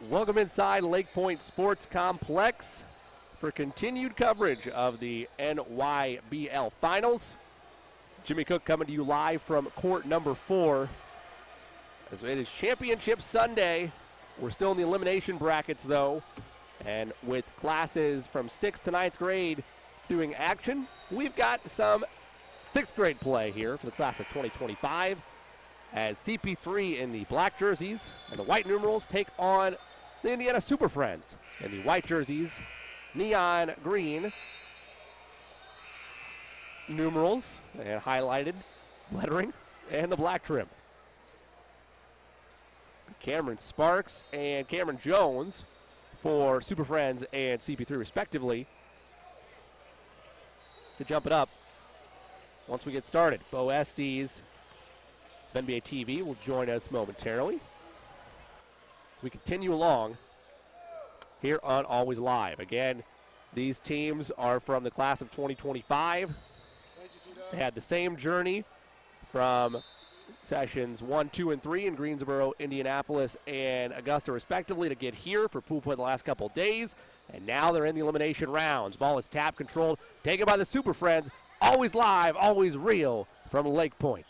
Welcome inside Lake Point Sports Complex for continued coverage of the NYBL Finals. Jimmy Cook coming to you live from court number 4. As it is Championship Sunday. We're still in the elimination brackets, though. And with classes from 6th to 9th grade doing action, we've got some 6th grade play here for the class of 2025. As CP3 in the black jerseys and the white numerals take on the Indiana Superfriends. In the white jerseys, neon green numerals and highlighted lettering and the black trim. Cameron Sparks and Cameron Jones for Superfriends and CP3 respectively to jump it up once we get started. Bo Estes of NBA TV will join us momentarily. We continue along here on Always Live. Again, these teams are from the class of 2025. They had the same journey from sessions 1, 2, and 3 in Greensboro, Indianapolis, and Augusta respectively to get here for pool play the last couple of days. And now they're in the elimination rounds. Ball is tap controlled, taken by the Superfriends. Always live, always real from Lake Point.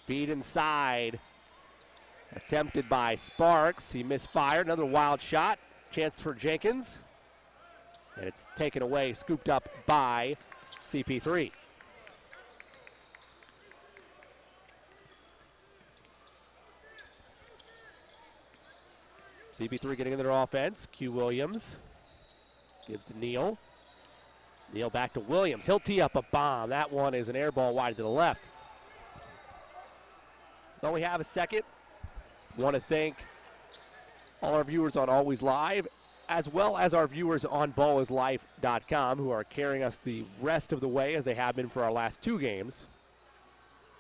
Feed inside. Attempted by Sparks. He misfired. Another wild shot. Chance for Jenkins. And it's taken away, scooped up by CP3. CP3 getting into their offense. Q Williams gives to Neal. Neal back to Williams. He'll tee up a bomb. That one is an air ball wide to the left. Though we have a second, want to thank all our viewers on Always Live, as well as our viewers on AlwaysLive.com, who are carrying us the rest of the way, as they have been for our last 2 games,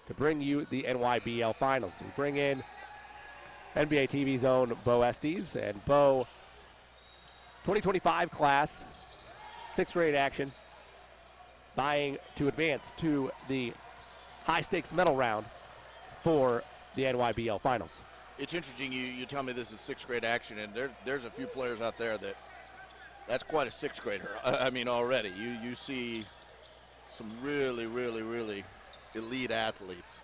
to bring you the NYBL Finals. We bring in NBA TV's own Bo Estes, and Bo, 2025 class, 6th grade action, vying to advance to the high-stakes medal round for the NYBL Finals. It's interesting you tell me this is 6th grade action, and there's a few players out there that's quite a 6th grader. I mean, already. You see some really, really, really elite athletes.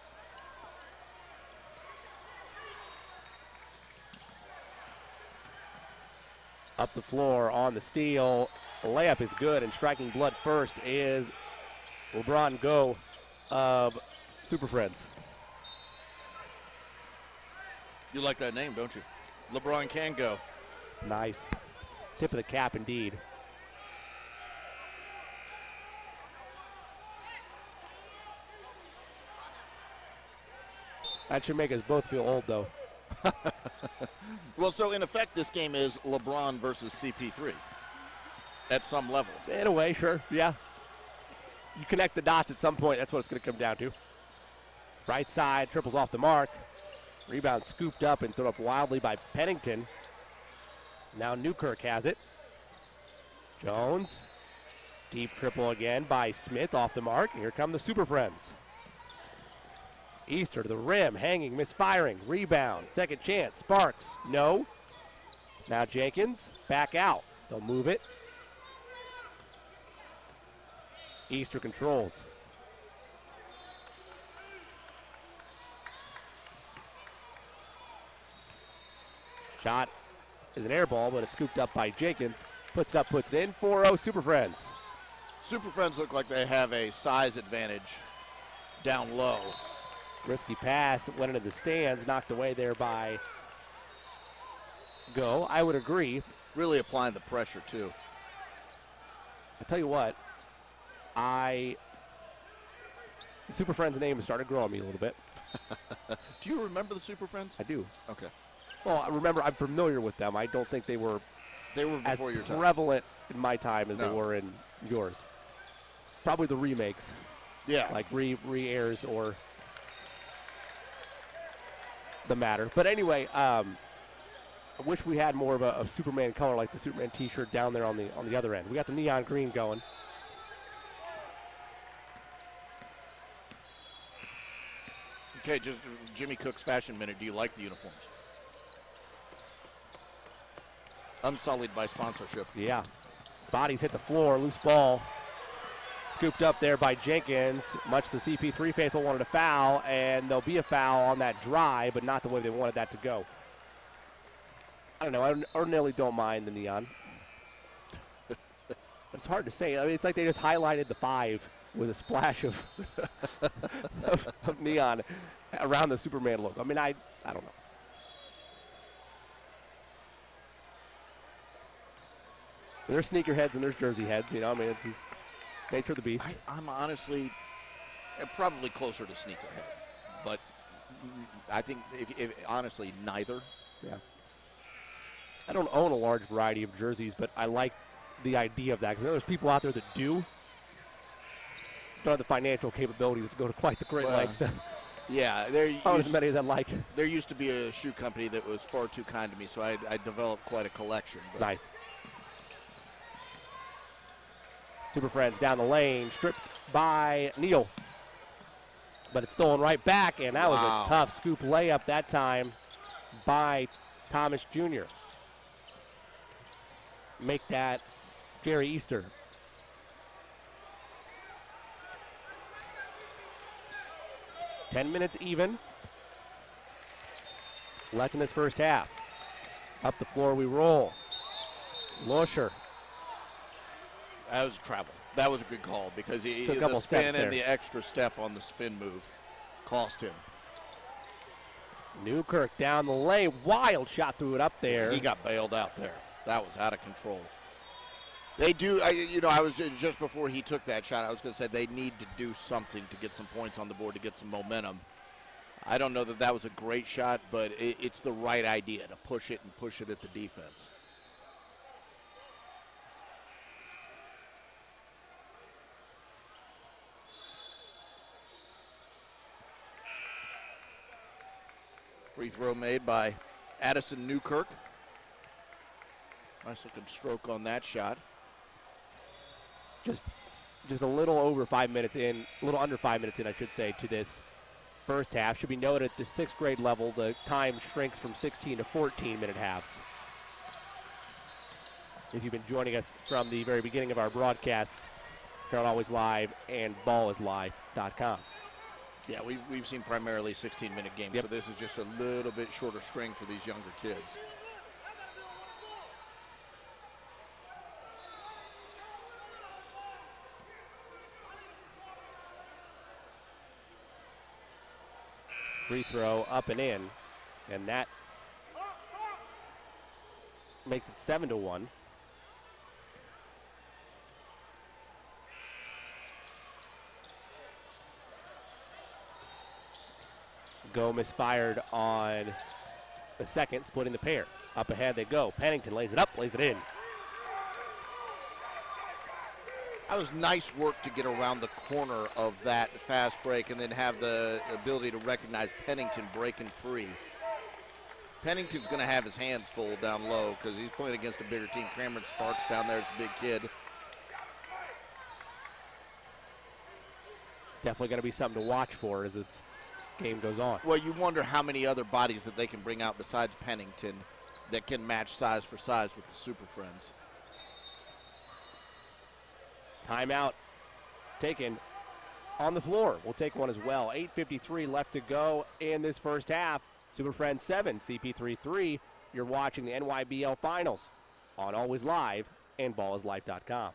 Up the floor on the steal. The layup is good, and striking blood first is LeBron Go of Superfriends. You like that name, don't you? LeBron can go. Nice. Tip of the cap indeed. That should make us both feel old, though. Well, so in effect, this game is LeBron versus CP3 at some level. In a way, sure, yeah. You connect the dots at some point, that's what it's going to come down to. Right side, triples off the mark. Rebound scooped up and thrown up wildly by Pennington. Now Newkirk has it. Jones. Deep triple again by Smith off the mark. And here come the Superfriends. Easter to the rim, hanging, misfiring. Rebound, second chance. Sparks, no. Now Jenkins, back out. They'll move it. Easter controls. Shot is an air ball, but it's scooped up by Jenkins. Puts it up, puts it in. 4-0 Superfriends. Superfriends look like they have a size advantage down low. Risky pass went into the stands, knocked away there by Go. I would agree. Really applying the pressure, too. I tell you what, the Superfriends name has started growing me a little bit. Do you remember the Superfriends? I do. Okay. Well, I remember, I'm familiar with them. I don't think they were as before your time. prevalent in my time as they were in yours. Probably the remakes. Yeah. Like re-airs or the matter. But anyway, I wish we had more of a Superman color like the Superman t-shirt down there on the other end. We got the neon green going. Okay, just Jimmy Cook's Fashion Minute. Do you like the uniforms? Unsullied by sponsorship. Yeah. Bodies hit the floor, loose ball. Scooped up there by Jenkins. Much the CP3 faithful wanted a foul, and there'll be a foul on that drive, but not the way they wanted that to go. I don't know. I ordinarily don't mind the neon. It's hard to say. I mean, it's like they just highlighted the 5 with a splash of, of neon around the Superman logo. I mean, I don't know. There's sneakerheads and there's jersey heads. You know, I mean, it's just nature of the beast. I'm honestly probably closer to sneakerhead, but I think if honestly neither. Yeah. I don't own a large variety of jerseys, but I like the idea of that because there's people out there that do. Don't have the financial capabilities to go to quite the great lengths to own as many as I'd like. There used to be a shoe company that was far too kind to me, so I developed quite a collection. Nice. Superfriends down the lane, stripped by Neal. But it's stolen right back, and that was a tough scoop layup that time by Thomas Jr. Make that Jerry Easter. Ten minutes even. Left in this first half. Up the floor we roll. Losher. That was travel. That was a good call because the spin and the extra step on the spin move cost him. Newkirk down the lane. Wild shot threw it up there. He got bailed out there. That was out of control. They do, I was just before he took that shot, I was going to say they need to do something to get some points on the board, to get some momentum. I don't know that that was a great shot, but it's the right idea to push it and push it at the defense. Free throw made by Addison Newkirk. Nice looking stroke on that shot. Just a little over 5 minutes in, a little under 5 minutes in, I should say, to this first half. Should be noted at the 6th grade level, the time shrinks from 16 to 14-minute halves. If you've been joining us from the very beginning of our broadcasts here on Always Live and ballislive.com. Yeah, we've seen primarily 16-minute games, so this is just a little bit shorter string for these younger kids. Free throw up and in, and that makes it 7-1. Gomez fired on the second, splitting the pair. Up ahead they go. Pennington lays it up, lays it in. That was nice work to get around the corner of that fast break and then have the ability to recognize Pennington breaking free. Pennington's going to have his hands full down low because he's playing against a bigger team. Cameron Sparks down there is a big kid. Definitely going to be something to watch for as this game goes on. Well, you wonder how many other bodies that they can bring out besides Pennington that can match size for size with the Superfriends. Timeout taken on the floor. We'll take one as well. 8:53 left to go in this first half. Superfriends 7, CP3 3. You're watching the NYBL Finals on Always Live and ballislive.com.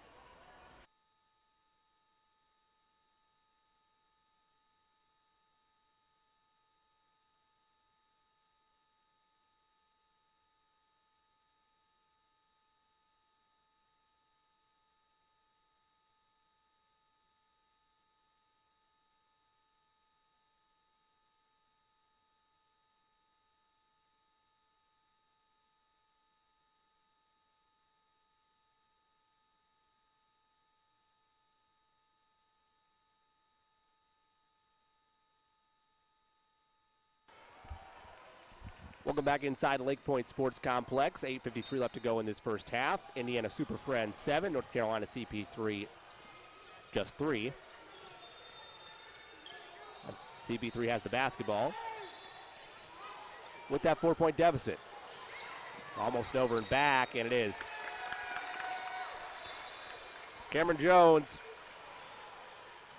Welcome back inside Lake Point Sports Complex. 8:53 left to go in this first half. Indiana Superfriends 7, North Carolina CP3 just 3. CP3 has the basketball with that 4-point deficit. Almost over and back, and it is. Cameron Jones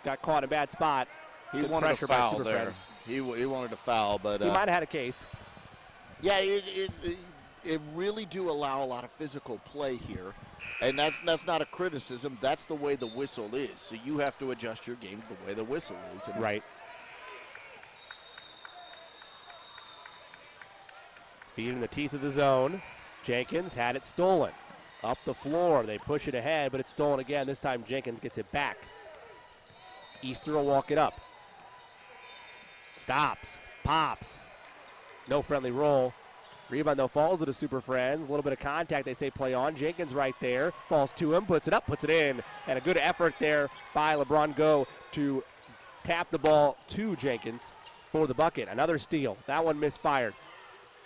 got caught in a bad spot. He Good wanted pressure a by foul there. Superfriends. He wanted a foul, but He might have had a case. yeah, it really do allow a lot of physical play here, and that's not a criticism. That's the way the whistle is. So you have to adjust your game the way the whistle is. And Right. Feet in the teeth of the zone. Jenkins had it stolen. Up the floor, they push it ahead, but it's stolen again. This time Jenkins gets it back. Easter will walk it up. Stops, pops. No friendly roll. Rebound, though, falls to the Super Friends. A little bit of contact, they say play on. Jenkins right there. Falls to him, puts it up, puts it in. And a good effort there by LeBron Go to tap the ball to Jenkins for the bucket. Another steal. That one misfired.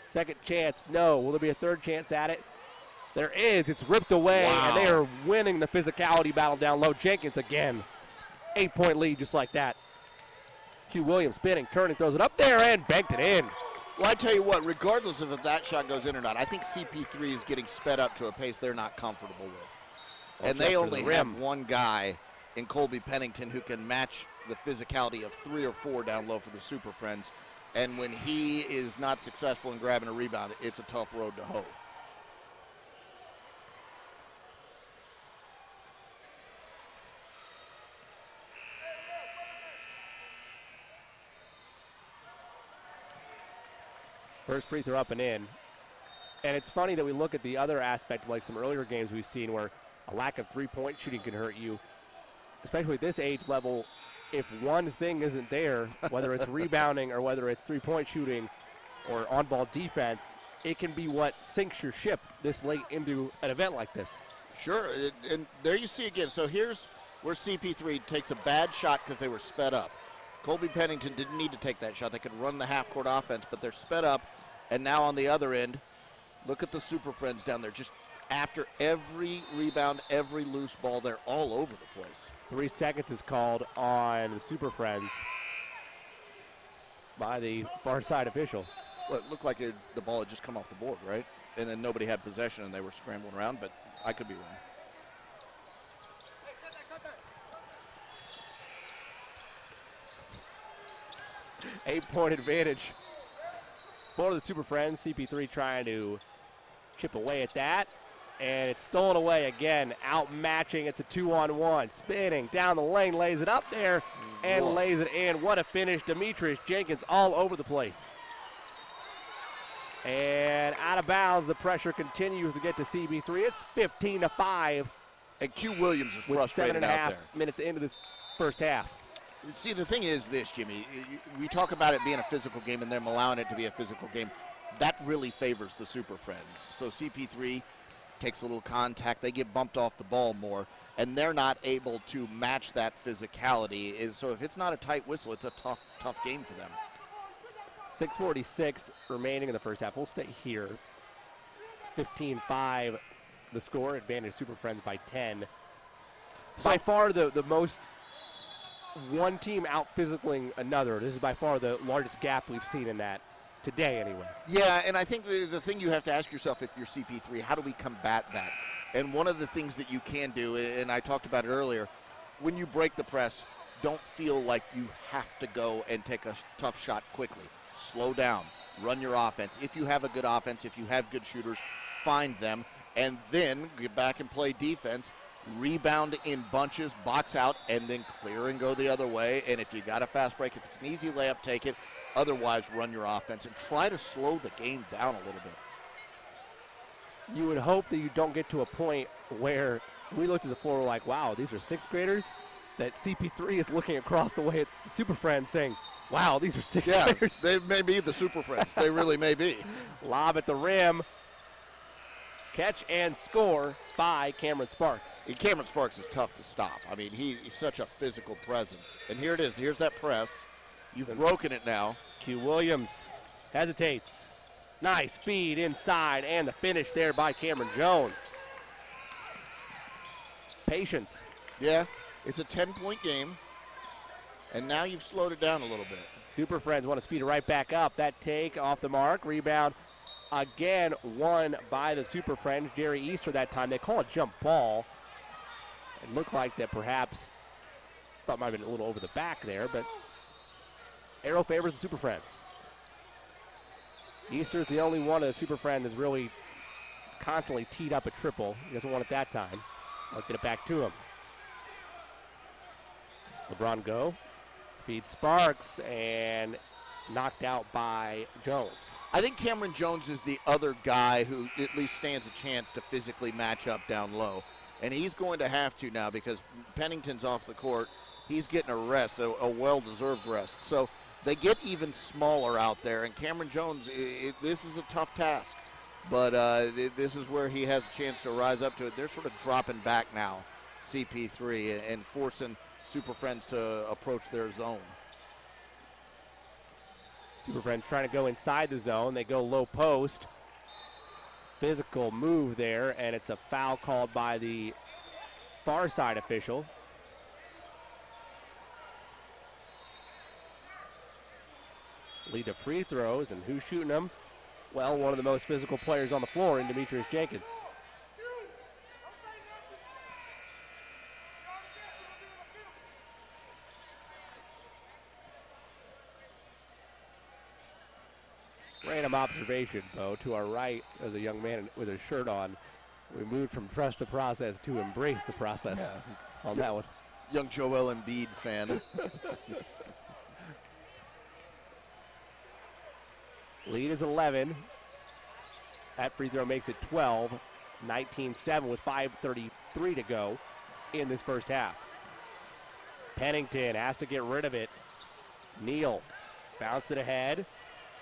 Second chance, no. Will there be a third chance at it? There is. It's ripped away, and they are winning the physicality battle down low. Jenkins again. 8-point lead just like that. Q Williams spinning, turning, throws it up there, and banked it in. Well, I tell you what, regardless of if that shot goes in or not, I think CP3 is getting sped up to a pace they're not comfortable with. And they only have one guy in Colby Pennington who can match the physicality of 3 or 4 down low for the Super Friends. And when he is not successful in grabbing a rebound, it's a tough road to hoe. First free throw up and in. And it's funny that we look at the other aspect, like some earlier games we've seen where a lack of three-point shooting can hurt you, especially at this age level. If one thing isn't there, whether it's rebounding or whether it's three-point shooting or on-ball defense, it can be what sinks your ship this late into an event like this. Sure, and there you see again. So here's where CP3 takes a bad shot because they were sped up. Colby Pennington didn't need to take that shot. They could run the half-court offense, but they're sped up. And now on the other end, look at the Super Friends down there. Just after every rebound, every loose ball, they're all over the place. 3 seconds is called on the Super Friends by the far side official. Well, it looked like the ball had just come off the board, right? And then nobody had possession and they were scrambling around, but I could be wrong. Eight-point advantage for the Super Friends. CP3 trying to chip away at that. And it's stolen away again, outmatching. It's a 2-on-1. Spinning down the lane, lays it up there, and lays it in. What a finish. Demetrius Jenkins all over the place. And out of bounds, the pressure continues to get to CB3. It's 15-5. And Q Williams is frustrated out there. 7.5 minutes into this first half. See, the thing is this, Jimmy. We talk about it being a physical game and them allowing it to be a physical game. That really favors the Super Friends. So CP3 takes a little contact. They get bumped off the ball more, and they're not able to match that physicality. So if it's not a tight whistle, it's a tough game for them. 6:46 remaining in the first half. We'll stay here. 15-5 the score. Advantage Super Friends by 10. By far the most one team out physicaling another. This is by far the largest gap we've seen in that today anyway. Yeah, and I think the thing you have to ask yourself if you're CP3, how do we combat that? And one of the things that you can do, and I talked about it earlier, when you break the press, don't feel like you have to go and take a tough shot quickly. Slow down, run your offense. If you have a good offense, if you have good shooters, find them, and then get back and play defense. Rebound in bunches, box out, and then clear and go the other way. And if you got a fast break, if it's an easy layup, take it. Otherwise, run your offense and try to slow the game down a little bit. You would hope that you don't get to a point where we looked at the floor like, wow, these are sixth graders, that CP3 is looking across the way at the Super Friends saying, wow, these are sixth graders. They may be the Super Friends. They really may be. Lob at the rim. Catch and score by Cameron Sparks. And Cameron Sparks is tough to stop. I mean, he's such a physical presence. And here it is. Here's that press. You've broken it now. Q Williams hesitates. Nice feed inside, and the finish there by Cameron Jones. Patience. Yeah, it's a 10-point game, and now you've slowed it down a little bit. Super Friends want to speed it right back up. That take off the mark. Rebound again won by the Super Friends. Jerry Easter that time. They call it jump ball. It looked like that perhaps, thought it might have been a little over the back there, but arrow favors the Super Friends. Easter's the only one of the Super Friends that's really constantly teed up a triple. He doesn't want it that time. I'll get it back to him. LeBron go. Feeds Sparks and knocked out by Jones. I think Cameron Jones is the other guy who at least stands a chance to physically match up down low. And he's going to have to now because Pennington's off the court. He's getting a rest, a well-deserved rest. So they get even smaller out there. And Cameron Jones, this is a tough task. But this is where he has a chance to rise up to it. They're sort of dropping back now, CP3, and forcing Super Friends to approach their zone. Super Friends trying to go inside the zone. They go low post. Physical move there, and it's a foul called by the far side official. Lead to free throws, and who's shooting them? Well, one of the most physical players on the floor in Demetrius Jenkins. Random observation, Bo. To our right, as a young man with a shirt on, we moved from trust the process to embrace the process on that one. Young Joel Embiid fan. Lead is 11. That free throw makes it 12. 19-7 with 5:33 to go in this first half. Pennington has to get rid of it. Neal bounced it ahead.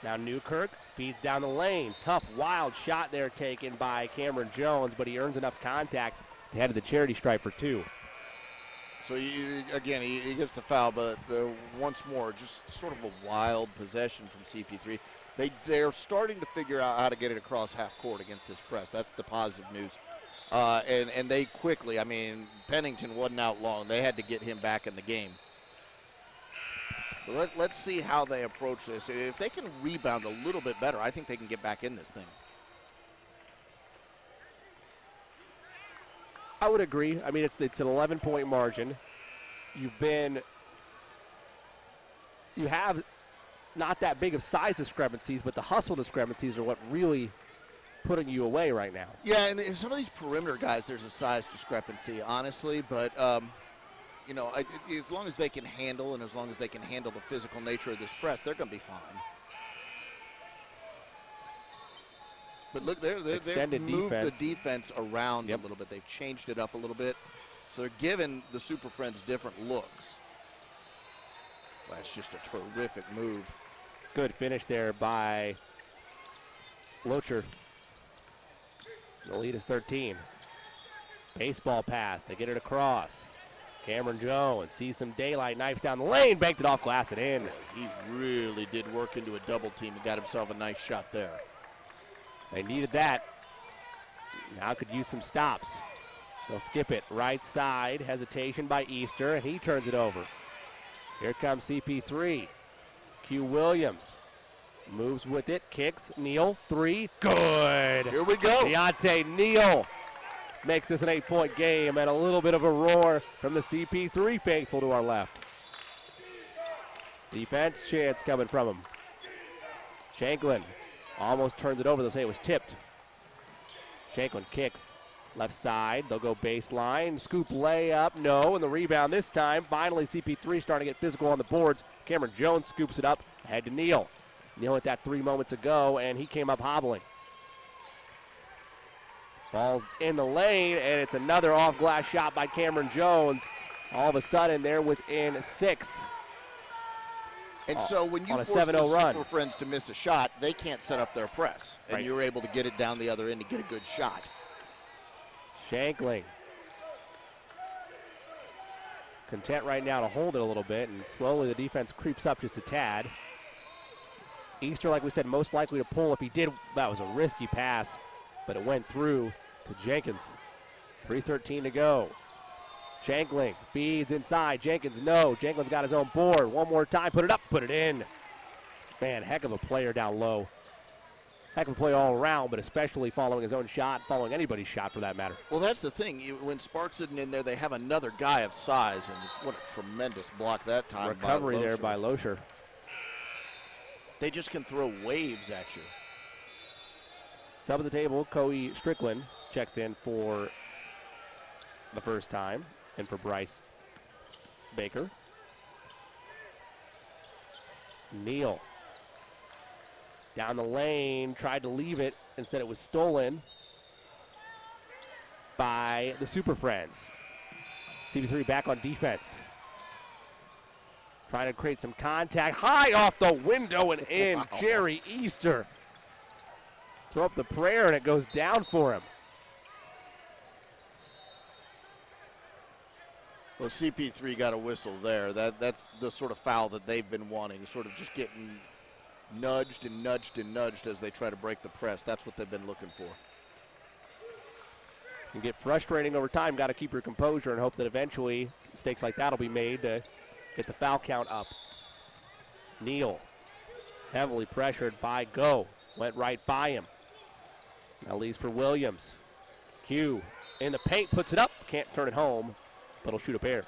Now Newkirk feeds down the lane. Tough, wild shot there taken by Cameron Jones, but he earns enough contact to head to the charity stripe for two. So, he gets the foul, but once more, just sort of a wild possession from CP3. They're starting to figure out how to get it across half court against this press. That's the positive news. And they quickly, Pennington wasn't out long. They had to get him back in the game. But let's see how they approach this. If they can rebound a little bit better, I think they can get back in this thing. I would agree. It's an 11-point margin. You have not that big of size discrepancies, but the hustle discrepancies are what really putting you away right now. Yeah, and some of these perimeter guys, there's a size discrepancy, honestly, but as long as they can handle and as long as they can handle the physical nature of this press, they're going to be fine. But look, they've moved the defense around a little bit. They've changed it up a little bit. So they're giving the Super Friends different looks. That's just a terrific move. Good finish there by Locher. The lead is 13. Baseball pass. They get it across. Cameron Jones sees some daylight, knifes down the lane, banked it off glass and in. He really did work into a double team and got himself a nice shot there. They needed that. Now could use some stops. They'll skip it. Right side, hesitation by Easter, and he turns it over. Here comes CP3. Q Williams moves with it, kicks, Neal, three, good. Here we go. Deontay Neal makes this an 8-point game, and a little bit of a roar from the CP3 faithful to our left. Defense chance coming from him. Shanklin almost turns it over. They'll say it was tipped. Shanklin kicks left side. They'll go baseline. Scoop layup. No. And the rebound this time. Finally, CP3 starting to get physical on the boards. Cameron Jones scoops it up. Ahead to Neal. Neal hit that 3 moments ago, and he came up hobbling. Ball's in the lane, and it's another off-glass shot by Cameron Jones. All of a sudden, they're within 6. And so when you on a force 7-0 the run. Super Friends to miss a shot, they can't set up their press. And Right. you're able to get it down the other end and get a good shot. Shankling. Content right now to hold it a little bit, and slowly the defense creeps up just a tad. Easter, like we said, most likely to pull. If he did, that was a risky pass, but it went through to Jenkins. 3:13 to go. Shankling feeds inside. Jenkins, no. Jenkins got his own board. One more time, put it up, put it in. Man, heck of a player down low. heck of a play all around, but especially following his own shot, following anybody's shot for that matter. Well, that's the thing. When Sparks isn't in there, they have another guy of size, and what a tremendous block that time. Recovery by there by Loescher. They just can throw waves at you. Sub of the table, Coey Strickland checks in for the first time, and for Bryce Baker. Neal down the lane, tried to leave it. Instead, it was stolen by the Super Friends. CP3 back on defense. Trying to create some contact. High off the window and in. Wow. Jerry Easter. Throw up the prayer, and it goes down for him. Well, CP3 got a whistle there. That's the sort of foul that they've been wanting, sort of just getting nudged and nudged and nudged as they try to break the press. That's what they've been looking for. Can get frustrating over time. Got to keep your composure and hope that eventually mistakes like that will be made to get the foul count up. Neal, heavily pressured by Go. Went right by him. Now leaves for Williams. Q in the paint, puts it up. Can't turn it home, but he'll shoot a pair.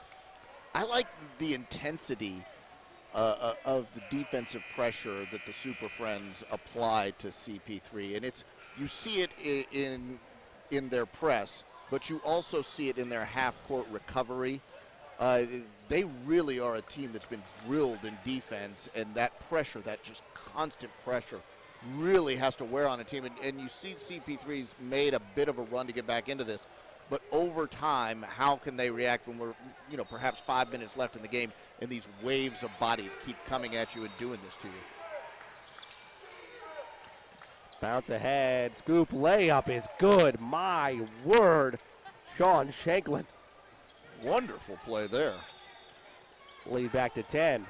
I like the intensity of the defensive pressure that the Super Friends apply to CP3, and you see it in their press, but you also see it in their half-court recovery. They really are a team that's been drilled in defense, and that pressure, that just constant pressure, really has to wear on a team. And you see CP3's made a bit of a run to get back into this, but over time, how can they react when we're, perhaps 5 minutes left in the game and these waves of bodies keep coming at you and doing this to you? Bounce ahead, scoop layup is good. My word, Sean Shanklin. Wonderful play there. Lead back to 10.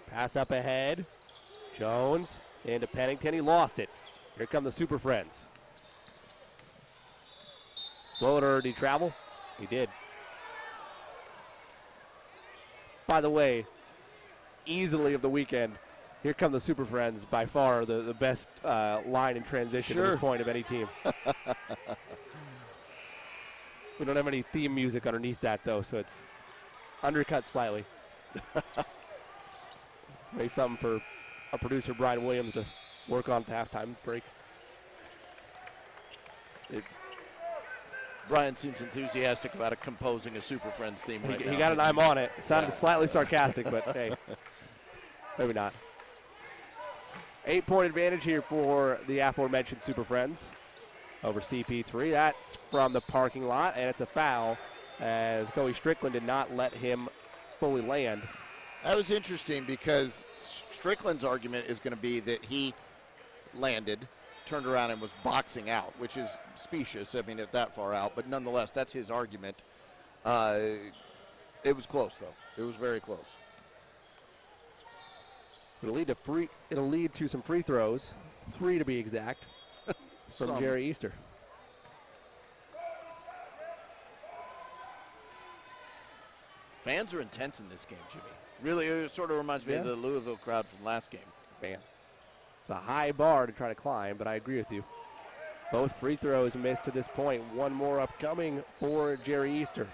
Pass up ahead. Jones into Pennington. He lost it. Here come the Super Friends. Floater, did he travel? He did. By the way, easily of the weekend, here come the Super Friends, by far the best line in transition at this point of any team. We don't have any theme music underneath that, though, so it's undercut slightly. Maybe something for our producer, Brian Williams, to work on at the halftime break. Brian seems enthusiastic about composing a Super Friends theme right now. He got an I'm on it. It sounded slightly sarcastic, but hey, maybe not. 8-point advantage here for the aforementioned Super Friends over CP3. That's from the parking lot, and it's a foul as Coey Strickland did not let him fully land. That was interesting because Strickland's argument is going to be that he landed, turned around, and was boxing out, which is specious, at that far out. But nonetheless, that's his argument. It was close, though. It was very close. It'll lead to some free throws, 3 to be exact, from Jerry Easter. Fans are intense in this game, Jimmy. Really, it sort of reminds me of the Louisville crowd from last game. Man, it's a high bar to try to climb, but I agree with you. Both free throws missed to this point. One more upcoming for Jerry Easter.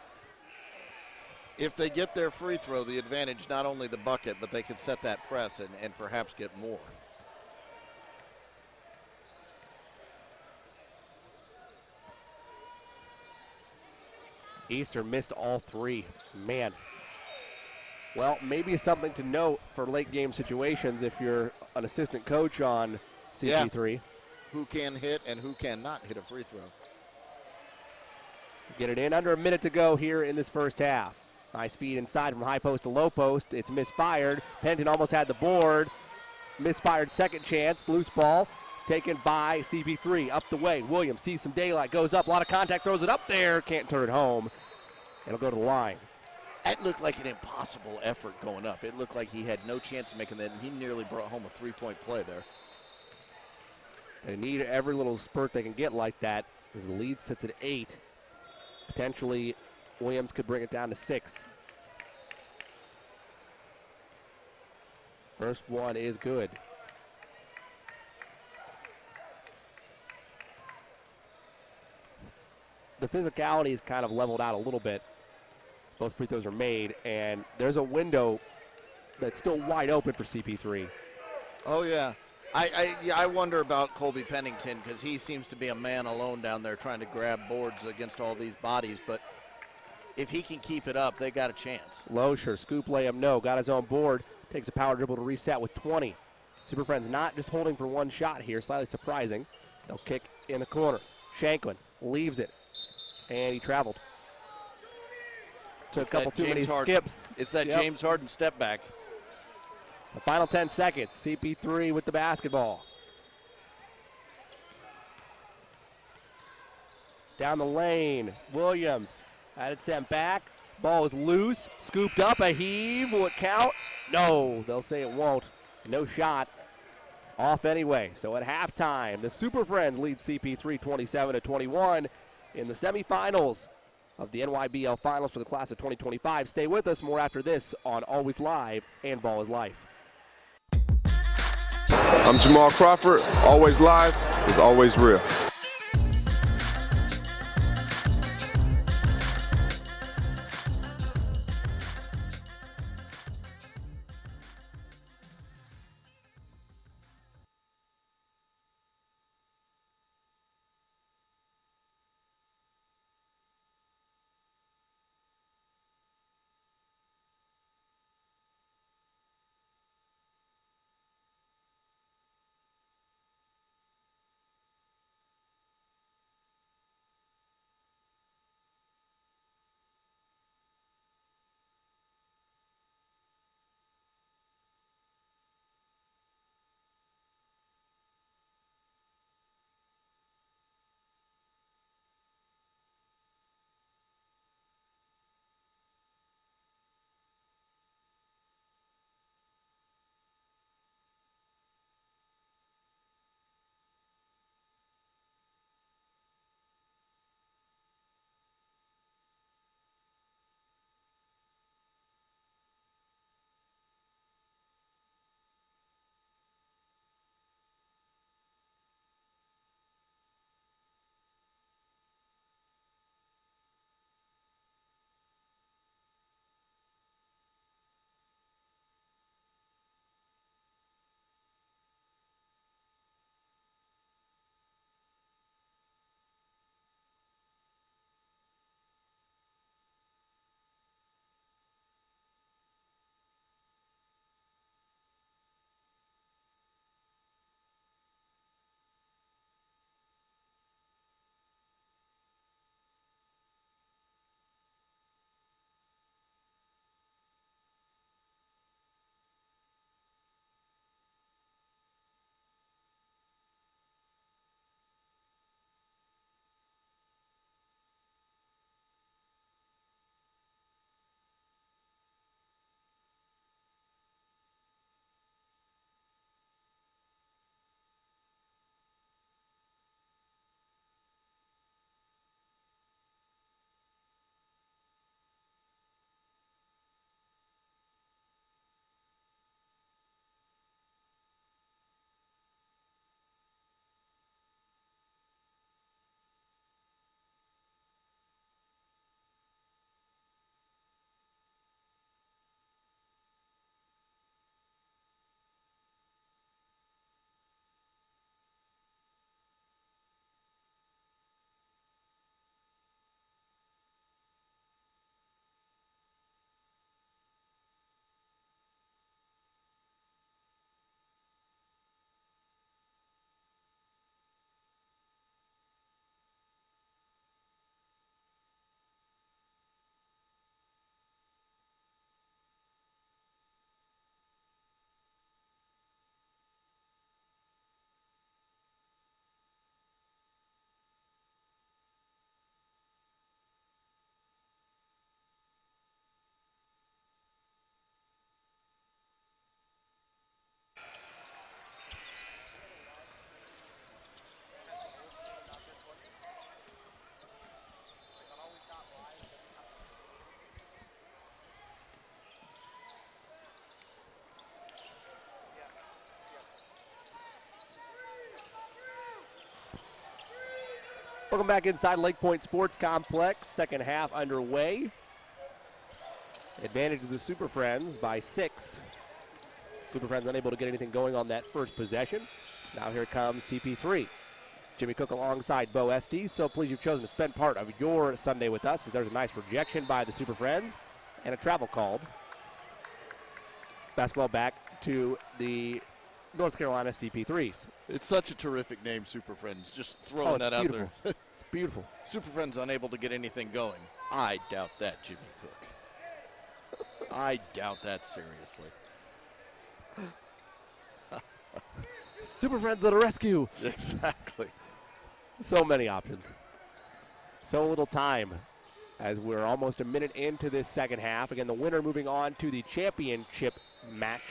If they get their free throw, the advantage, not only the bucket, but they can set that press and perhaps get more. Easter missed all 3. Man. Well, maybe something to note for late game situations if you're an assistant coach on CP3. Yeah. Who can hit and who cannot hit a free throw. Get it in. Under a minute to go here in this first half. Nice feed inside from high post to low post. It's misfired. Pennington almost had the board. Misfired second chance. Loose ball taken by CP3. Up the way. Williams sees some daylight. Goes up. A lot of contact. Throws it up there. Can't turn it home. It'll go to the line. That looked like an impossible effort going up. It looked like he had no chance of making that, and he nearly brought home a 3-point play there. They need every little spurt they can get like that as the lead sits at 8. Potentially, Williams could bring it down to 6. First one is good. the physicality is kind of leveled out a little bit. Both free throws are made, and there's a window that's still wide open for CP3. Oh, yeah. I wonder about Colby Pennington because he seems to be a man alone down there trying to grab boards against all these bodies. But if he can keep it up, they got a chance. Loescher, scoop layup, no. Got his own board. Takes a power dribble to reset with 20. Superfriends not just holding for one shot here, slightly surprising. They'll kick in the corner. Shanklin leaves it, and he traveled. Took a couple too many skips. It's that James Harden step back. The final 10 seconds. CP3 with the basketball. Down the lane. Williams had it sent back. Ball is loose. Scooped up. A heave. Will it count? No. They'll say it won't. No shot. Off anyway. So at halftime, the Super Friends lead CP3 27-21 in the semifinals of the NYBL Finals for the class of 2025. Stay with us. More after this on Always Live and Ball is Life. I'm Jamal Crawford. Always Live is always real. Welcome back inside Lake Point Sports Complex. Second half underway. Advantage of the Super Friends by 6. Super Friends unable to get anything going on that first possession. Now here comes CP3. Jimmy Cook alongside Bo Esty. So pleased you've chosen to spend part of your Sunday with us, as there's a nice rejection by the Super Friends and a travel called. Basketball back to the North Carolina CP3s. It's such a terrific name, Super Friends. Just throwing that out there. It's beautiful. Super Friends unable to get anything going. I doubt that, Jimmy Cook. I doubt that seriously. Super Friends to the rescue. Exactly. So many options. So little time, as we're almost a minute into this second half. Again, the winner moving on to the championship match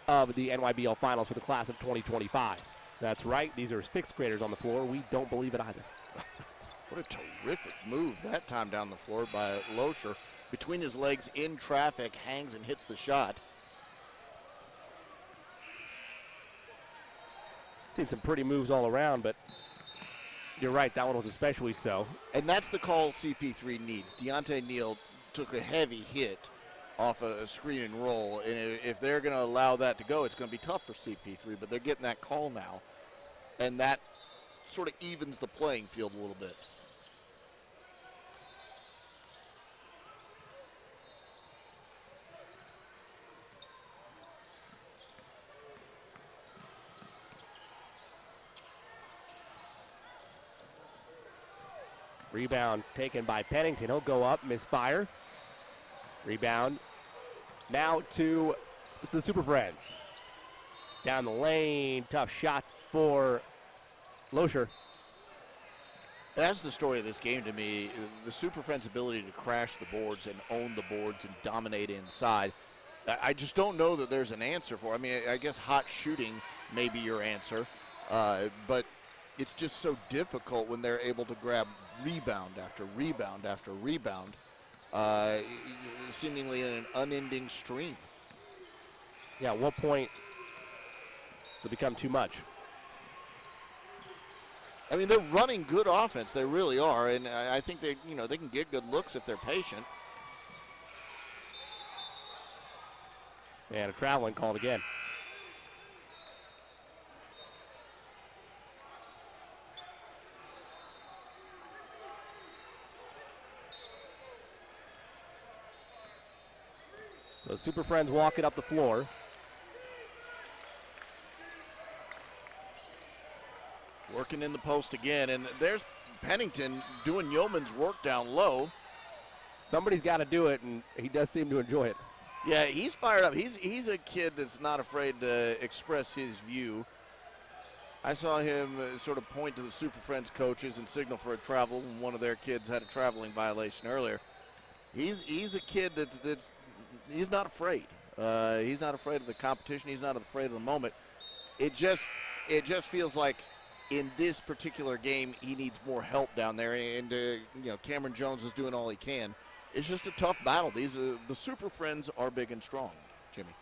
of the NYBL Finals for the class of 2025. That's right. These are 6th graders on the floor. We don't believe it either. What a terrific move that time down the floor by Loescher. Between his legs in traffic, hangs and hits the shot. Seen some pretty moves all around, but you're right, that one was especially so. And that's the call CP3 needs. Deontay Neal took a heavy hit off a screen and roll, and if they're going to allow that to go, it's going to be tough for CP3, but they're getting that call now, and that sort of evens the playing field a little bit. Rebound taken by Pennington. He'll go up, misfire. Rebound now to the Super Friends. Down the lane, tough shot for Loescher. That's the story of this game to me. The Super Friends' ability to crash the boards and own the boards and dominate inside. I just don't know that there's an answer for it. I mean, I guess hot shooting may be your answer, but it's just so difficult when they're able to grab rebound after rebound after rebound, seemingly in an unending stream. Yeah, at what point does it become too much? I mean, they're running good offense. They really are, and I think they can get good looks if they're patient. And a traveling called again. The Super Friends walk it up the floor. Working in the post again, and there's Pennington doing yeoman's work down low. Somebody's got to do it, and he does seem to enjoy it. Yeah, he's fired up. He's a kid that's not afraid to express his view. I saw him sort of point to the Super Friends coaches and signal for a travel when one of their kids had a traveling violation earlier. He's a kid that's he's not afraid. He's not afraid of the competition. He's not afraid of the moment. It just feels like in this particular game he needs more help down there, and Cameron Jones is doing all he can. It's just a tough battle. The Super Friends are big and strong, Jimmy.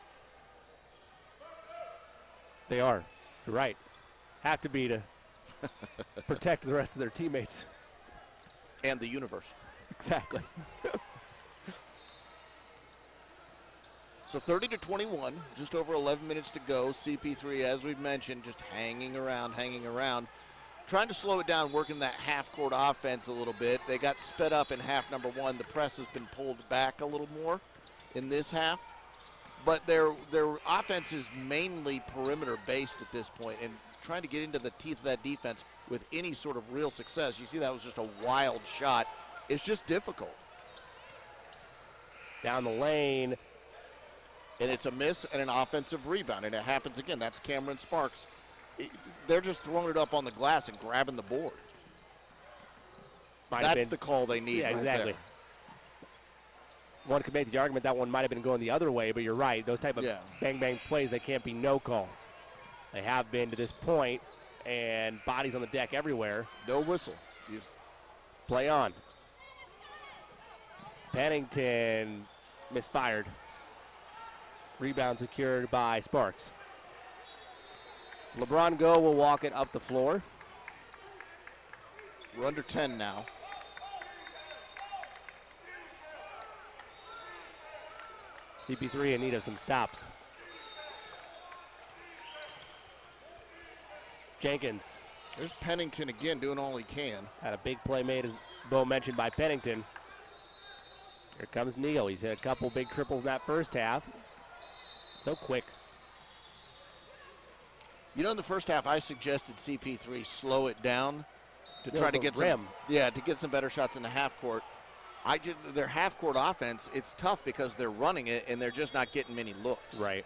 They are. You're right. Have to be to protect the rest of their teammates. And the universe. Exactly. So 30-21, just over 11 minutes to go. CP3, as we've mentioned, just hanging around. Trying to slow it down, working that half-court offense a little bit. They got sped up in half number one. The press has been pulled back a little more in this half. But their offense is mainly perimeter-based at this point, and trying to get into the teeth of that defense with any sort of real success. You see that was just a wild shot. It's just difficult. Down the lane. And it's a miss and an offensive rebound, and it happens again. That's Cameron Sparks. They're just throwing it up on the glass and grabbing the board. That's the call they need. Yeah, right exactly. there. One could make the argument that one might have been going the other way, but you're right. Those type of bang-bang plays, they can't be no calls. They have been to this point, and bodies on the deck everywhere. No whistle. Play on. Pennington misfired. Rebound secured by Sparks. LeBron Go will walk it up the floor. We're under 10 now. CP3 in need of some stops. Jenkins. There's Pennington again doing all he can. Had a big play made, as Bo mentioned, by Pennington. Here comes Neal. He's hit a couple big triples in that first half. So quick. You know, in the first half, I suggested CP3 slow it down to Yeah, try to the get rim. to get some better shots in the half court. Their half court offense, it's tough because they're running it and they're just not getting many looks. Right.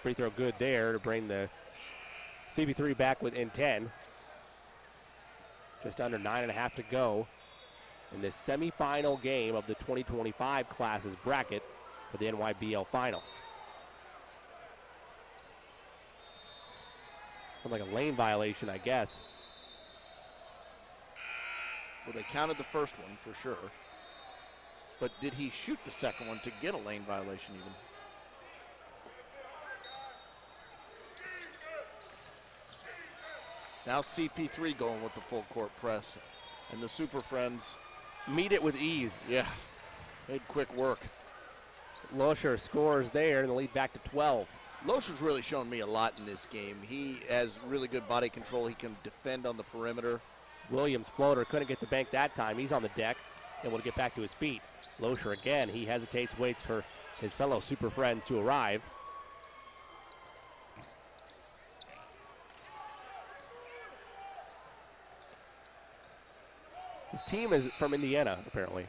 Free throw good there to bring the CP3 back within 10. Just under 9.5 to go in this semifinal game of the 2025 classes bracket for the NYBL finals. Sounds like a lane violation, I guess. Well, they counted the first one for sure. But did he shoot the second one to get a lane violation even? Now CP3 going with the full court press. And the Superfriends Meet it with ease. yeah, made quick work. Losher scores there and the lead back to 12. Losher's really shown me a lot in this game. He has really good body control. He can defend on the perimeter. Williams floater couldn't get the bank that time. He's on the deck, able to get back to his feet. Losher again, he hesitates, waits for his fellow Super Friends to arrive. His team is from Indiana, apparently.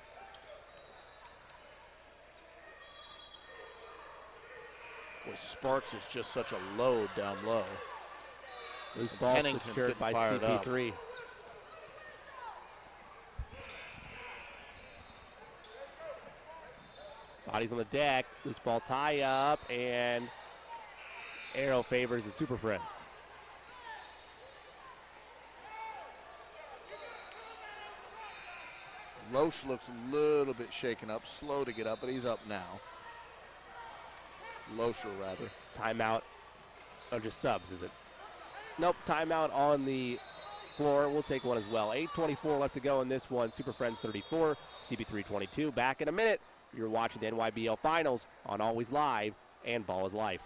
Boy, Sparks is just such a load down low. Loose ball Pennington's secured getting by fired up. CP3. Bodies on the deck, loose ball tie up, and arrow favors the Super Friends. Loesch looks a little bit shaken up, slow to get up, but he's up now. Losher, rather. Timeout, or just subs, is it? Nope, timeout on the floor. We'll take one as well. 8:24 left to go in this one. Super Friends 34, CP3 22. Back in a minute. You're watching the NYBL Finals on Always Live and Ball is Life.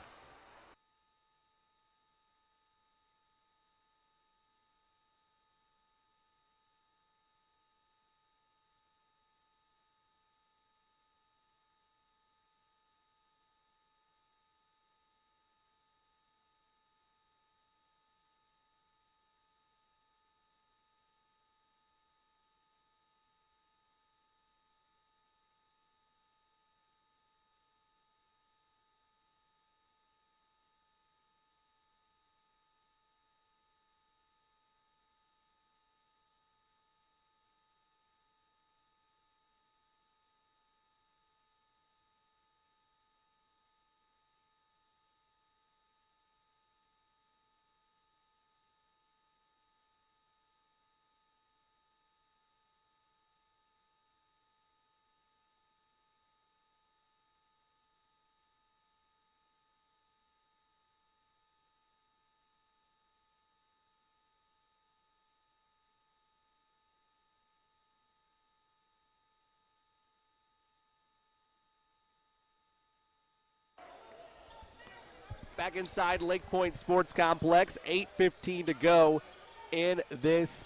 Back inside Lake Point Sports Complex, 8:15 to go in this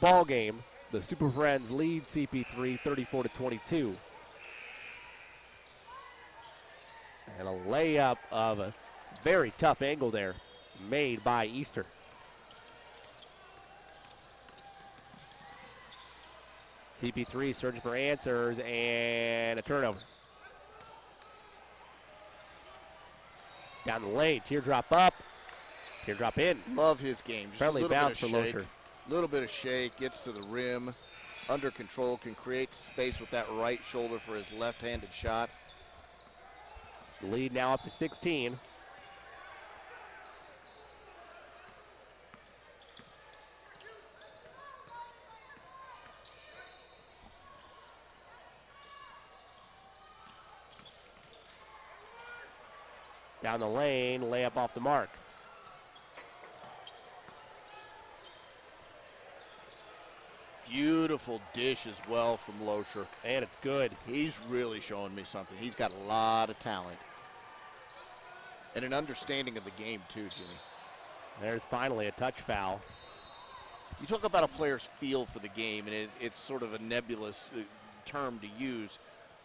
ball game. The Super Friends lead CP3 34-22. And a layup of a very tough angle there made by Easter. CP3 searching for answers and a turnover. Down the lane, teardrop up, teardrop in. Love his game. Just Friendly a little bounce bit for of shake. Losher. Little bit of shake, gets to the rim, under control, can create space with that right shoulder for his left-handed shot. The lead now up to 16. Down the lane, layup off the mark. Beautiful dish as well from Loescher. And it's good. He's really showing me something. He's got a lot of talent. And an understanding of the game, too, Jimmy. There's finally a touch foul. You talk about a player's feel for the game, and it's sort of a nebulous term to use.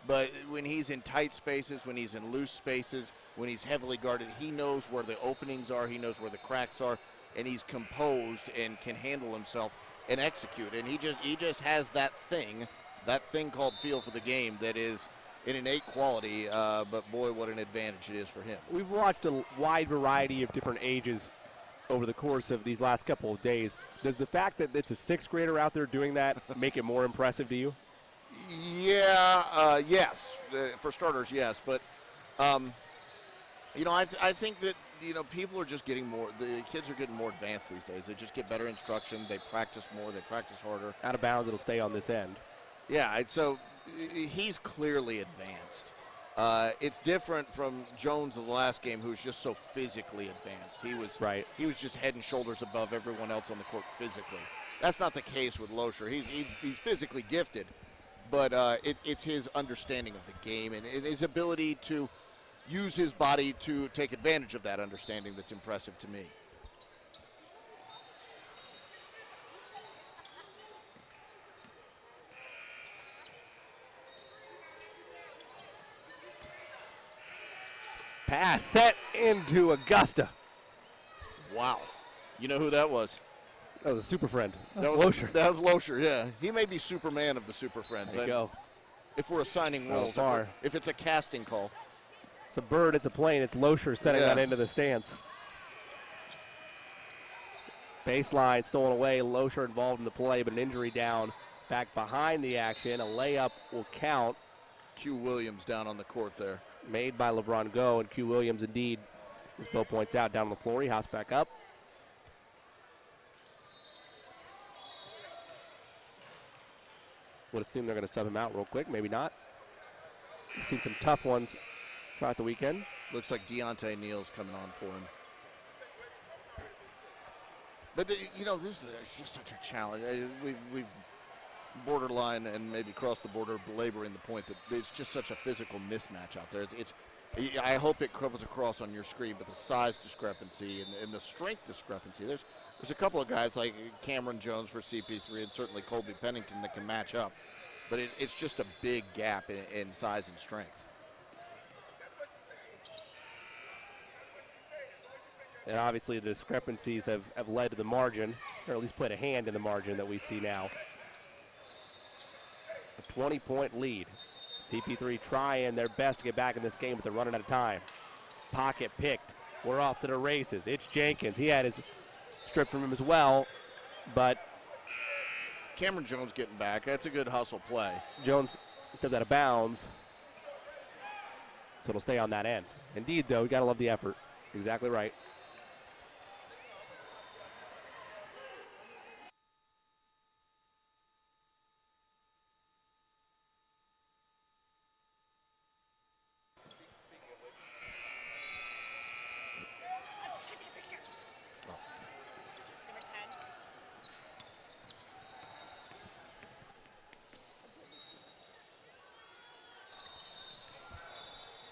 But when he's in tight spaces, when he's in loose spaces, when he's heavily guarded, he knows where the openings are, he knows where the cracks are, and he's composed and can handle himself and execute. And he just has that thing called feel for the game that is an innate quality, but boy, what an advantage it is for him. We've watched a wide variety of different ages over the course of these last couple of days. Does the fact that it's a sixth grader out there doing that make it more impressive to you? Yeah, yes. For starters, yes. But, I think that, people are just getting more, the kids are getting more advanced these days. They just get better instruction. They practice more. They practice harder. Out of bounds, it'll stay on this end. Yeah, so he's clearly advanced. It's different from Jones of the last game, who's just so physically advanced. He was just head and shoulders above everyone else on the court physically. That's not the case with Loescher. He's physically gifted, but it's his understanding of the game and his ability to use his body to take advantage of that understanding that's impressive to me. Pass set into Augusta. Wow. You know who that was? That was a super friend. That was Loescher. That was Loescher, yeah. He may be Superman of the Super Friends. There you go. If we're assigning roles, if it's a casting call. It's a bird, it's a plane, it's Loescher setting that into the stance. Baseline stolen away, Loescher involved in the play, but an injury down. Back behind the action, a layup will count. Q Williams down on the court there. Made by LeBron Go, and Q Williams indeed, as Bo points out, down on the floor. He hops back up. Would assume they're going to sub him out real quick. Maybe not. We've seen some tough ones throughout the weekend. Looks like Deontay Neal's coming on for him. But, this is just such a challenge. We've borderline and maybe cross the border belaboring the point that it's just such a physical mismatch out there. I hope it comes across on your screen, but the size discrepancy and the strength discrepancy, there's a couple of guys like Cameron Jones for CP3 and certainly Colby Pennington that can match up, but it's just a big gap in size and strength. And obviously the discrepancies have led to the margin, or at least played a hand in the margin that we see now. A 20-point lead. CP3 trying their best to get back in this game, but they're running out of time. Pocket picked. We're off to the races. It's Jenkins. He had his strip from him as well, but Cameron Jones getting back. That's a good hustle play. Jones stepped out of bounds, so it'll stay on that end. Indeed, though, you got to love the effort. Exactly right.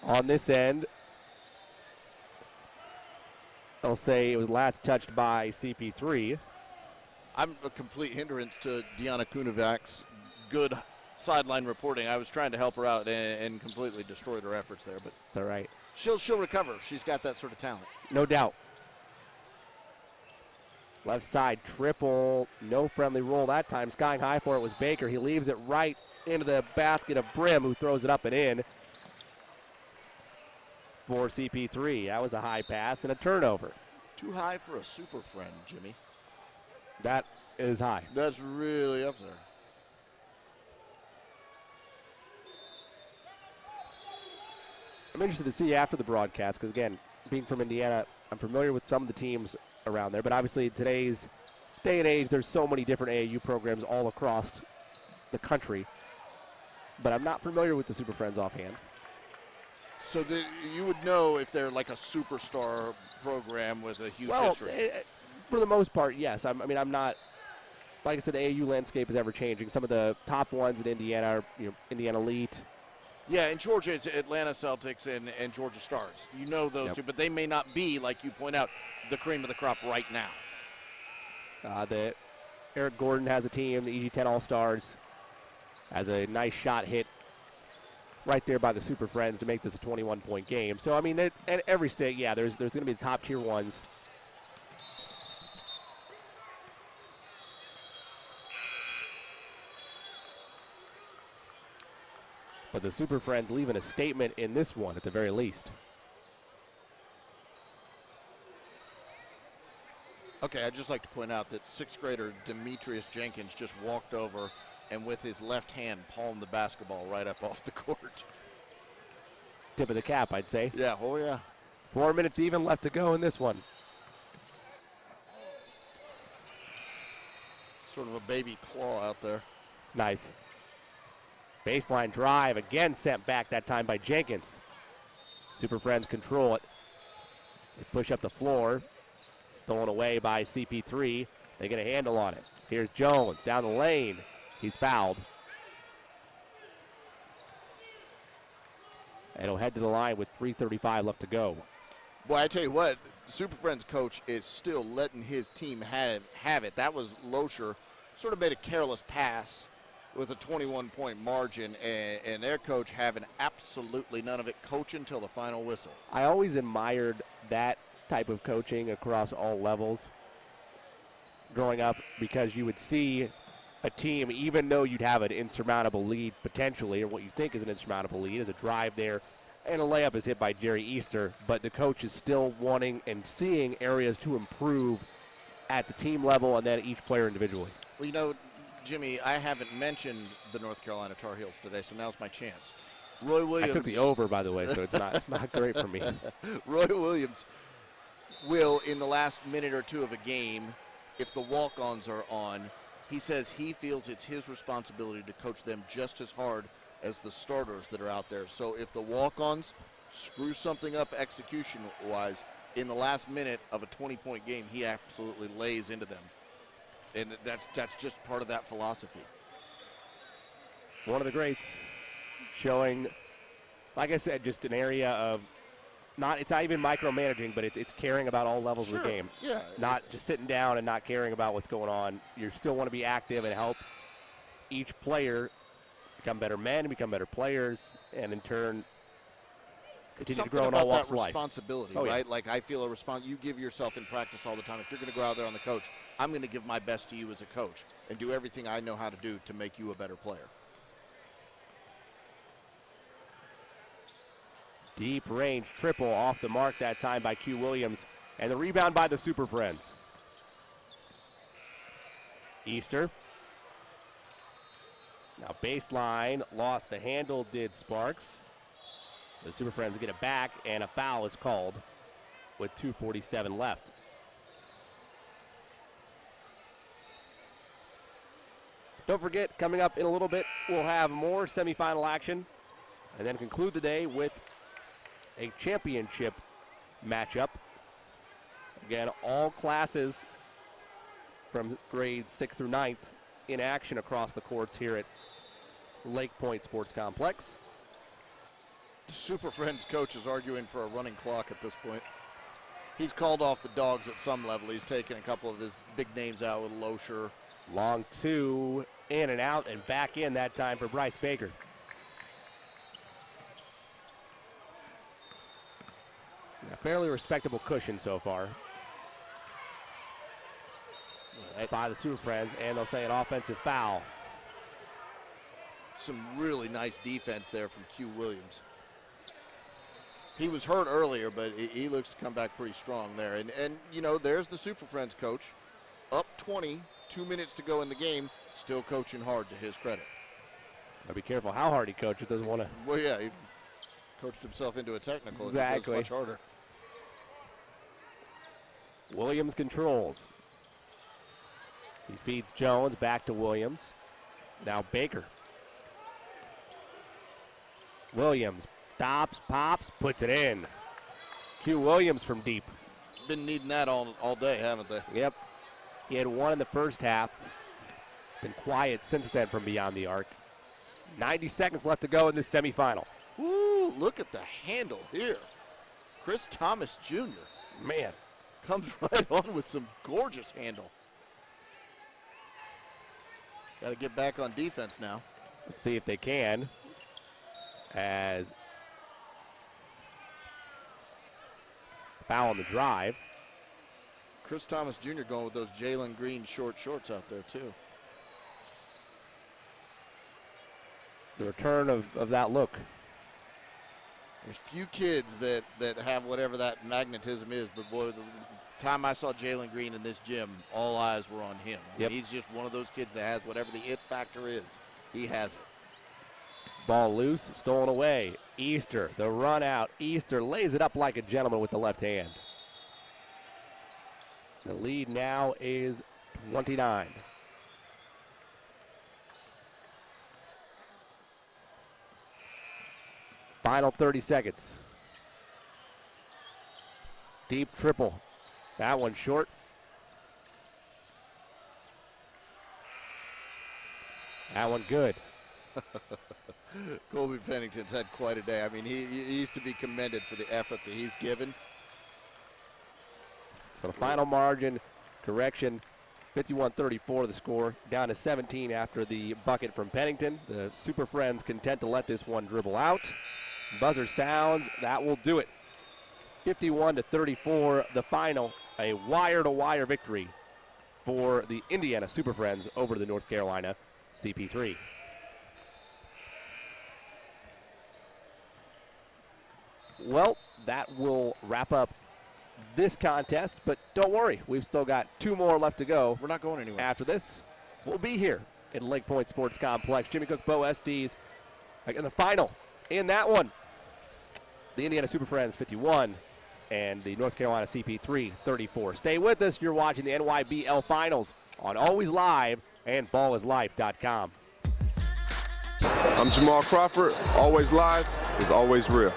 On this end, I'll say it was last touched by CP3. I'm a complete hindrance to Deanna Kunovac's good sideline reporting. I was trying to help her out and completely destroyed her efforts there, but all right. She'll recover. She's got that sort of talent. No doubt. Left side triple, no friendly roll that time. Skying high for it was Baker. He leaves it right into the basket of Brim, who throws it up and in for CP3. That was a high pass and a turnover. Too high for a super friend, Jimmy. That is high. That's really up there. I'm interested to see after the broadcast because, again, being from Indiana, I'm familiar with some of the teams around there, but obviously today's day and age, there's so many different AAU programs all across the country, but I'm not familiar with the Super Friends offhand. So you would know if they're like a superstar program with a huge history. For the most part, yes. I'm not. Like I said, the AAU landscape is ever changing. Some of the top ones in Indiana are, Indiana Elite. Yeah, in Georgia, it's Atlanta Celtics and Georgia Stars. You know those two, but they may not be, like you point out, the cream of the crop right now. The Eric Gordon has a team, the EG10 All-Stars, has a nice shot hit right there by the Super Friends to make this a 21-point game. So, at every state, there's going to be the top-tier ones. But the Super Friends leaving a statement in this one at the very least. Okay, I'd just like to point out that 6th grader Demetrius Jenkins just walked over and with his left hand palmed the basketball right up off the court. Tip of the cap, I'd say. Yeah, oh yeah. 4 minutes even left to go in this one. Sort of a baby claw out there. Nice. Baseline drive, again sent back that time by Jenkins. Super Friends control it. They push up the floor. Stolen away by CP3. They get a handle on it. Here's Jones down the lane. He's fouled. And he'll head to the line with 3:35 left to go. Boy, I tell you what, Super Friends coach is still letting his team have it. That was Loescher. Sort of made a careless pass with a 21-point margin, and their coach having absolutely none of it, coaching till the final whistle. I always admired that type of coaching across all levels growing up, because you would see a team, even though you'd have an insurmountable lead potentially, or what you think is an insurmountable lead, is a drive there, and a layup is hit by Jerry Easter, but the coach is still wanting and seeing areas to improve at the team level and then each player individually. Well, Jimmy, I haven't mentioned the North Carolina Tar Heels today, so now's my chance. Roy Williams. I took the over, by the way, so it's not great for me. Roy Williams will, in the last minute or two of a game, if the walk-ons are on, he says he feels it's his responsibility to coach them just as hard as the starters that are out there. So if the walk-ons screw something up execution-wise, in the last minute of a 20-point game, he absolutely lays into them. And that's just part of that philosophy. One of the greats, showing, like I said, just an area of it's not even micromanaging, but it's caring about all levels of the game. Yeah. Not just sitting down and not caring about what's going on. You still want to be active and help each player become better men and become better players, and in turn continue to grow in all walks of life. Responsibility, right? Yeah. Like I feel you give yourself in practice all the time. If you're going to go out there on the coach, I'm going to give my best to you as a coach and do everything I know how to do to make you a better player. Deep range triple off the mark that time by Q Williams, and the rebound by the Super Friends. Easter. Now baseline, lost the handle, did Sparks. The Super Friends get it back, and a foul is called with 2:47 left. Don't forget, coming up in a little bit, we'll have more semifinal action, and then conclude the day with a championship matchup. Again, all classes from grades 6th through 9th in action across the courts here at Lake Point Sports Complex. The Super Friends coach is arguing for a running clock at this point. He's called off the dogs at some level. He's taken a couple of his big names out with Loescher. Long two, in and out, and back in that time for Bryce Baker. A fairly respectable cushion so far by the Super Friends, and they'll say an offensive foul. Some really nice defense there from Q Williams. He was hurt earlier, but he looks to come back pretty strong there. And there's the Super Friends coach, up 20, 2 minutes to go in the game, still coaching hard to his credit. Now be careful how hard he coaches. Doesn't want to. Well, yeah, he coached himself into a technical. Exactly. It goes much harder. Williams controls. He feeds Jones back to Williams. Now Baker. Williams Stops, pops, puts it in. Q Williams from deep. Been needing that all day, haven't they? Yep. He had one in the first half. Been quiet since then from beyond the arc. 90 seconds left to go in this semifinal. Ooh, look at the handle here. Chris Thomas Jr. Man. Comes right on with some gorgeous handle. Got to get back on defense now. Let's see if they can. As foul on the drive. Chris Thomas Jr. going with those Jalen Green short shorts out there too. The return of that look. There's few kids that have whatever that magnetism is, but boy, the time I saw Jalen Green in this gym, all eyes were on him. Yep. He's just one of those kids that has whatever the it factor is. He has it. Ball loose, stolen away. Easter, the run out. Easter lays it up like a gentleman with the left hand. The lead now is 29. Final 30 seconds. Deep triple. That one short. That one good. Colby Pennington's had quite a day. I mean, he's to be commended for the effort that he's given. So the final margin, correction, 51-34 the score, down to 17 after the bucket from Pennington. The Super Friends content to let this one dribble out. Buzzer sounds, that will do it. 51-34 the final, a wire-to-wire victory for the Indiana Super Friends over the North Carolina CP3. Well, that will wrap up this contest, but don't worry, we've still got two more left to go. We're not going anywhere. After this, we'll be here in Lake Point Sports Complex. Jimmy Cook, Bo Estes, in the final in that one. The Indiana Super Friends 51 and the North Carolina CP3 34. Stay with us. You're watching the NYBL Finals on Always Live and ballislife.com. I'm Jamal Crawford. Always Live is always real.